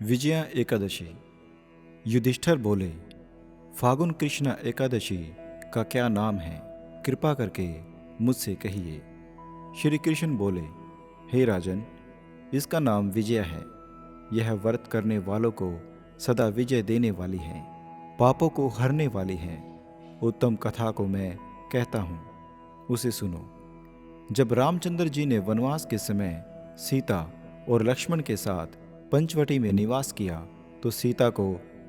विजया एकादशी। युधिष्ठिर बोले, फागुन कृष्ण एकादशी का क्या नाम है? कृपा करके मुझसे कहिए। श्री कृष्ण बोले, हे राजन, इसका नाम विजया है। यह व्रत करने वालों को सदा विजय देने वाली है, पापों को हरने वाली है। उत्तम कथा को मैं कहता हूँ, उसे सुनो। जब रामचंद्र जी ने वनवास के समय सीता और लक्ष्मण के साथ पंचवटी में निवास किया तो सीता को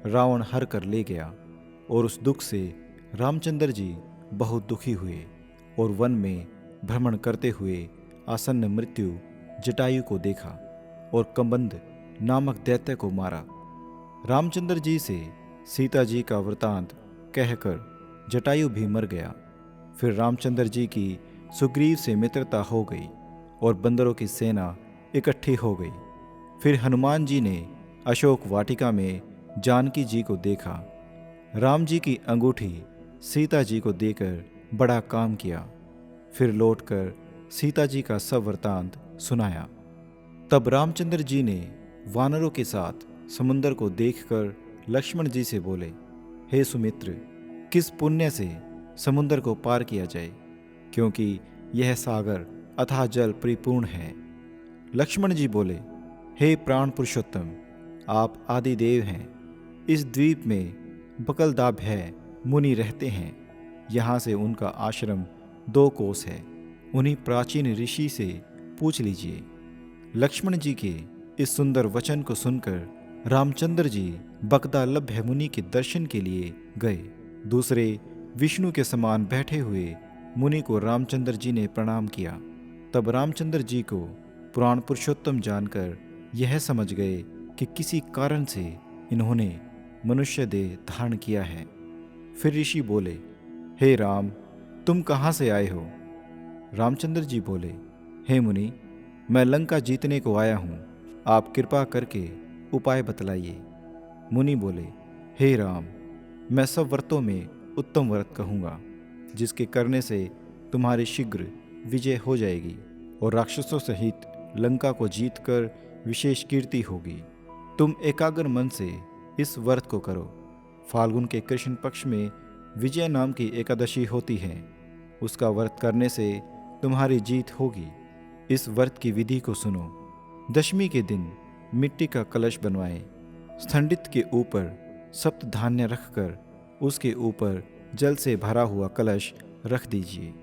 रावण हर कर ले गया, और उस दुख से रामचंद्र जी बहुत दुखी हुए और वन में भ्रमण करते हुए आसन्न मृत्यु जटायु को देखा और कंबंध नामक दैत्य को मारा। रामचंद्र जी से सीता जी का वृतांत कहकर जटायु भी मर गया। फिर रामचंद्र जी की सुग्रीव से मित्रता हो गई और बंदरों की सेना इकट्ठी हो गई। फिर हनुमान जी ने अशोक वाटिका में जानकी जी को देखा। राम जी की अंगूठी सीता जी को देकर बड़ा काम किया। फिर लौटकर सीता जी का सब वृतांत सुनाया। तब रामचंद्र जी ने वानरों के साथ समुद्र को देखकर लक्ष्मण जी से बोले, हे सुमित्र, किस पुण्य से समुद्र को पार किया जाए, क्योंकि यह सागर अथाह जल परिपूर्ण है। लक्ष्मण जी बोले, हे प्राण पुरुषोत्तम, आप आदि देव हैं। इस द्वीप में बकलदाभ्य मुनि रहते हैं। यहाँ से उनका आश्रम 2 कोस है। उन्हीं प्राचीन ऋषि से पूछ लीजिए। लक्ष्मण जी के इस सुंदर वचन को सुनकर रामचंद्र जी बकदालभ्य मुनि के दर्शन के लिए गए। दूसरे विष्णु के समान बैठे हुए मुनि को रामचंद्र जी ने प्रणाम किया। तब रामचंद्र जी को पुराण पुरुषोत्तम जानकर यह समझ गए कि किसी कारण से इन्होंने मनुष्य देह धारण किया है। फिर ऋषि बोले, हे राम, तुम कहाँ से आए हो? रामचंद्र जी बोले, हे मुनि, मैं लंका जीतने को आया हूँ। आप कृपा करके उपाय बतलाइए। मुनि बोले, हे राम, मैं सब व्रतों में उत्तम व्रत कहूँगा, जिसके करने से तुम्हारी शीघ्र विजय हो जाएगी और राक्षसों सहित लंका को जीतकर विशेष कीर्ति होगी। तुम एकाग्र मन से इस व्रत को करो। फाल्गुन के कृष्ण पक्ष में विजय नाम की एकादशी होती है। उसका व्रत करने से तुम्हारी जीत होगी। इस व्रत की विधि को सुनो। दशमी के दिन मिट्टी का कलश बनवाएं। स्थंडित के ऊपर सप्त धान्य रखकर उसके ऊपर जल से भरा हुआ कलश रख दीजिए।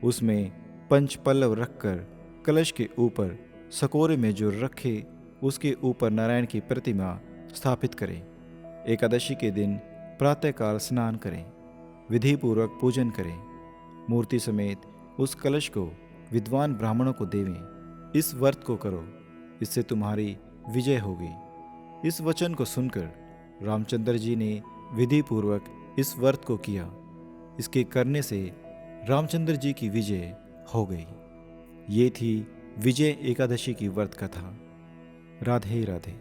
उसमें पंच पल्लव रखकर कलश के ऊपर सकोरे में जो रखे उसके ऊपर नारायण की प्रतिमा स्थापित करें। एकादशी के दिन प्रातःकाल स्नान करें, विधिपूर्वक पूजन करें। मूर्ति समेत उस कलश को विद्वान ब्राह्मणों को देवें। इस व्रत को करो, इससे तुम्हारी विजय होगी। इस वचन को सुनकर रामचंद्र जी ने विधिपूर्वक इस व्रत को किया। इसके करने से रामचंद्र जी की विजय हो गई। ये थी विजय एकादशी की व्रत कथा। राधे राधे।